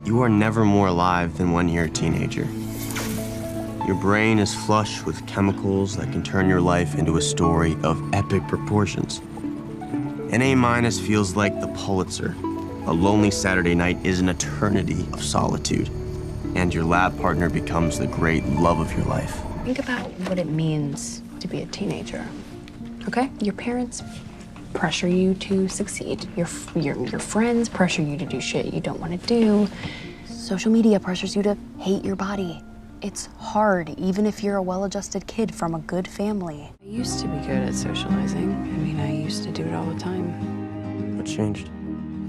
You are never more alive than when you're a teenager. Your brain is flush with chemicals that can turn your life into a story of epic proportions. An A- feels like the Pulitzer. A lonely Saturday night is an eternity of solitude. And your lab partner becomes the great love of your life. Think about what it means to be a teenager, okay? Your parents pressure you to succeed. Your friends pressure you to do shit you don't want to do. Social media pressures you to hate your body. It's hard, even if you're a well-adjusted kid from a good family. I used to be good at socializing. I mean, I used to do it all the time. What changed?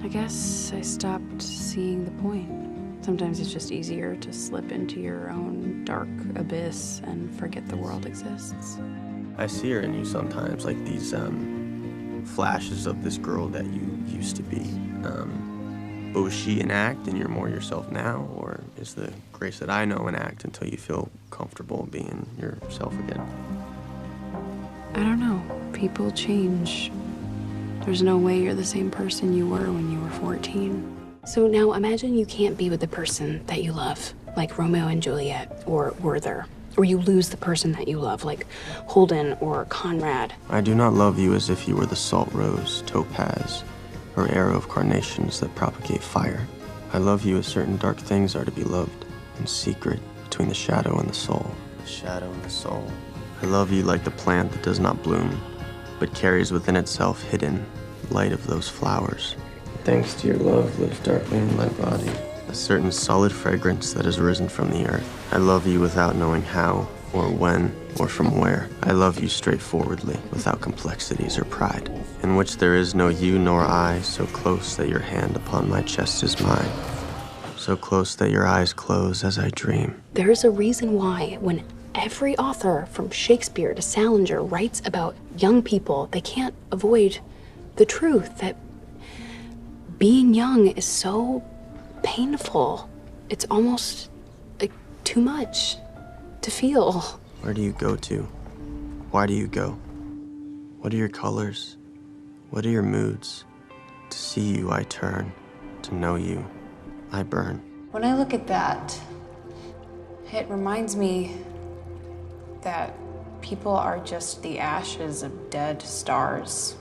I guess I stopped seeing the point. Sometimes it's just easier to slip into your own dark abyss and forget the world exists. I see her in you sometimes, like these flashes of this girl that you used to be. But was she an act and you're more yourself now? Or is the Grace that I know an act until you feel comfortable being yourself again? I don't know. People change. There's no way you're the same person you were when you were 14. So now imagine you can't be with the person that you love, like Romeo and Juliet or Werther. Or you lose the person that you love, like Holden or Conrad. I do not love you as if you were the salt rose, topaz, or arrow of carnations that propagate fire. I love you as certain dark things are to be loved, in secret, between the shadow and the soul. The shadow and the soul. I love you like the plant that does not bloom, but carries within itself hidden light of those flowers. Thanks to your love lives darkly in my body. A certain solid fragrance that has risen from the earth. I love you without knowing how, or when, or from where. I love you straightforwardly, without complexities or pride, in which there is no you nor I, so close that your hand upon my chest is mine, so close that your eyes close as I dream. There's a reason why when every author from Shakespeare to Salinger writes about young people, they can't avoid the truth that being young is so painful. It's almost like too much to feel. Where do you go to? Why do you go? What are your colors? What are your moods? To see you, I turn. To know you, I burn. When I look at that, it reminds me that people are just the ashes of dead stars.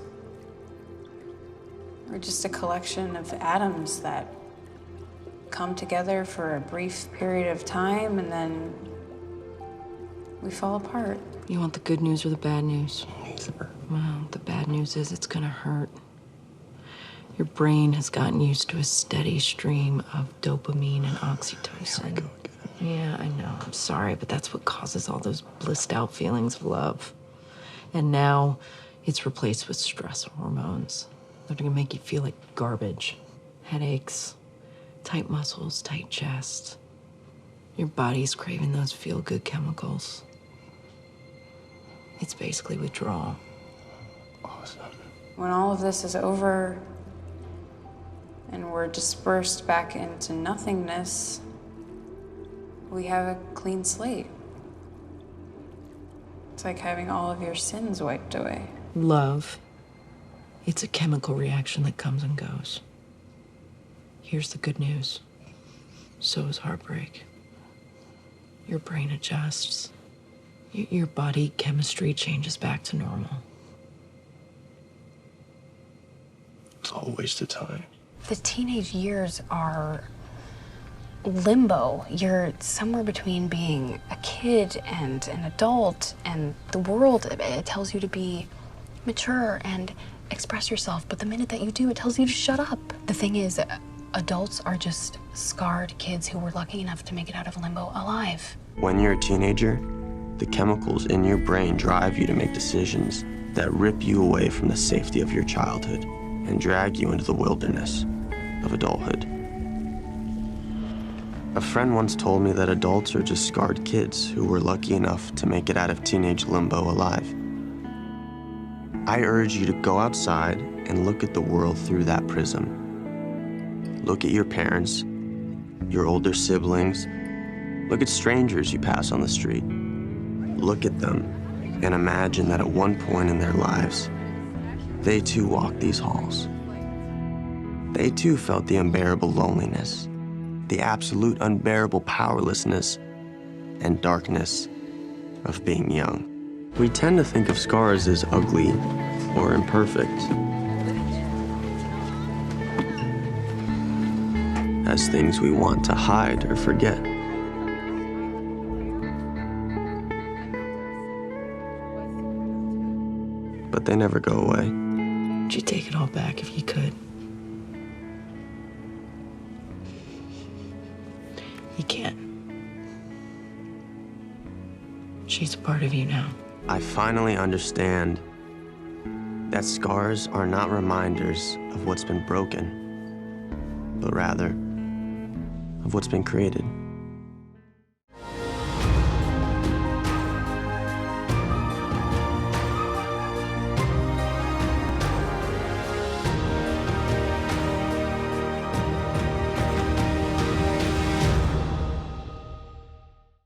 We're just a collection of atoms that come together for a brief period of time and then we fall apart. You want the good news or the bad news? Neither. Well, the bad news is it's gonna hurt. Your brain has gotten used to a steady stream of dopamine and oxytocin. Here we go again. Yeah, I know. I'm sorry, but that's what causes all those blissed out feelings of love. And now it's replaced with stress hormones. They're gonna make you feel like garbage. Headaches, tight muscles, tight chest. Your body's craving those feel-good chemicals. It's basically withdrawal. Awesome. When all of this is over and we're dispersed back into nothingness, we have a clean slate. It's like having all of your sins wiped away. Love. It's a chemical reaction that comes and goes. Here's the good news. So is heartbreak. Your brain adjusts. Your body chemistry changes back to normal. It's all a waste of time. The teenage years are limbo. You're somewhere between being a kid and an adult, and the world, it tells you to be mature and express yourself, but the minute that you do, it tells you to shut up. The thing is, adults are just scarred kids who were lucky enough to make it out of limbo alive. When you're a teenager, the chemicals in your brain drive you to make decisions that rip you away from the safety of your childhood and drag you into the wilderness of adulthood. A friend once told me that adults are just scarred kids who were lucky enough to make it out of teenage limbo alive. I urge you to go outside and look at the world through that prism. Look at your parents, your older siblings. Look at strangers you pass on the street. Look at them and imagine that at one point in their lives, they too walked these halls. They too felt the unbearable loneliness, the absolute unbearable powerlessness and darkness of being young. We tend to think of scars as ugly or imperfect, as things we want to hide or forget. But they never go away. Would you take it all back if you could? You can't. She's a part of you now. I finally understand that scars are not reminders of what's been broken, but rather of what's been created.